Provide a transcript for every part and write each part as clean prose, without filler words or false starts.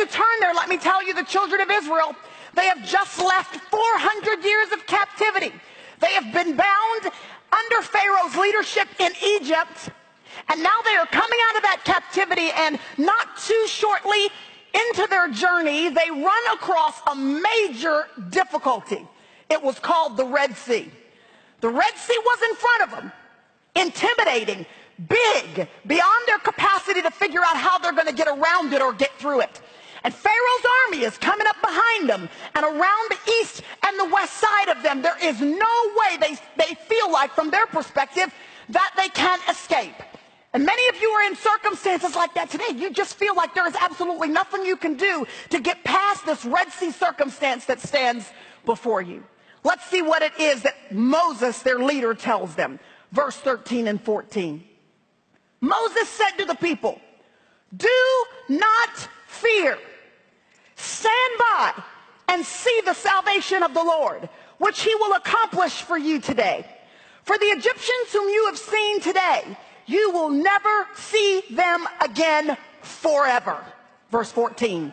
you turn there, let me tell you, the children of Israel, they have just left 400 years of captivity. They have been bound under Pharaoh's leadership in Egypt, and now they are coming out of that captivity, and not too shortly into their journey, they run across a major difficulty. It was called the Red Sea. The Red Sea was in front of them, intimidating, big, beyond their capacity to figure out how they're going to get around it or get through it. And Pharaoh's army is coming up behind them, and around the east and the west side of them, there is no way they feel like, from their perspective, that they can escape. And many of you are in circumstances like that today. You just feel like there is absolutely nothing you can do to get past this Red Sea circumstance that stands before you. Let's see what it is that Moses, their leader, tells them. Verse 13 and 14. Moses said to the people, "Do not fear. Stand by and see the salvation of the Lord, which he will accomplish for you today. For the Egyptians whom you have seen today, you will never see them again forever." Verse 14.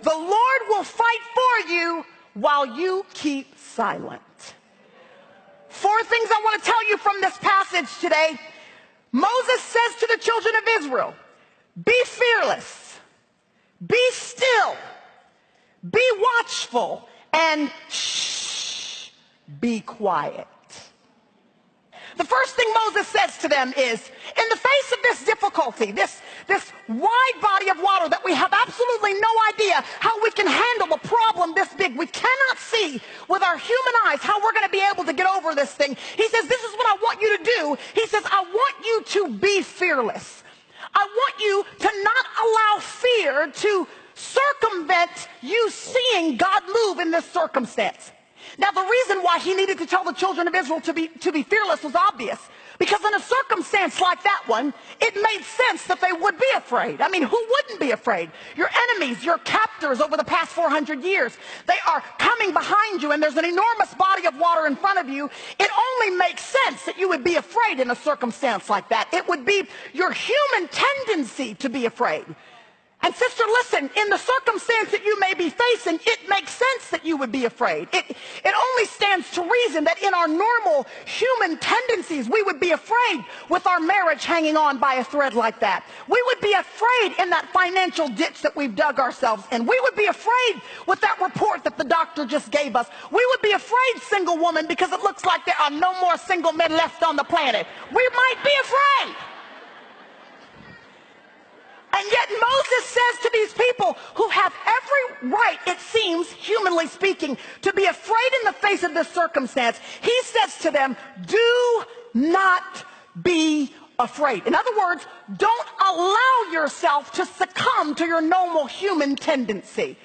"The Lord will fight for you while you keep silent." Four things I want to tell you from this passage today. Moses says to the children of Israel, be fearless, be still, be watchful, and shh, be quiet. The first thing Moses says to them is, in the face of this difficulty, this wide body of water that we have absolutely no idea how we can handle a problem this big, we cannot see with our human eyes how we're going to be able to get over this thing. He says, this is what I want you to do. He says, I want you to be fearless. I want you to not allow fear to circumvent you seeing God move in this circumstance. Now, the reason why he needed to tell the children of Israel to be fearless was obvious. Because in a circumstance like that one, it made sense that they would be afraid. I mean, who wouldn't be afraid? Your enemies, your captors over the past 400 years, they are coming behind you, and there's an enormous body of water in front of you. It only makes sense that you would be afraid in a circumstance like that. It would be your human tendency to be afraid. And sister, listen, in the circumstance that you may be facing, it makes sense that you would be afraid. It only stands to reason that in our normal human tendencies, we would be afraid with our marriage hanging on by a thread like that. We would be afraid in that financial ditch that we've dug ourselves in. We would be afraid with that report that the doctor just gave us. We would be afraid, single woman, because it looks like there are no more single men left on the planet. We might be afraid. And yet Moses says to these people who have every right, it seems, humanly speaking, to be afraid in the face of this circumstance, he says to them, do not be afraid. In other words, don't allow yourself to succumb to your normal human tendency.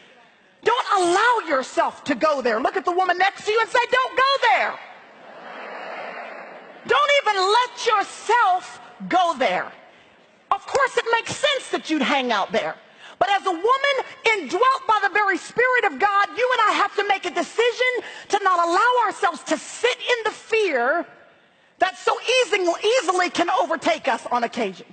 Don't allow yourself to go there. Look at the woman next to you and say, don't go there. Don't even let yourself go there. Of course, it makes sense that you'd hang out there. But as a woman indwelt by the very Spirit of God, you and I have to make a decision to not allow ourselves to sit in the fear that so easily can overtake us on occasion.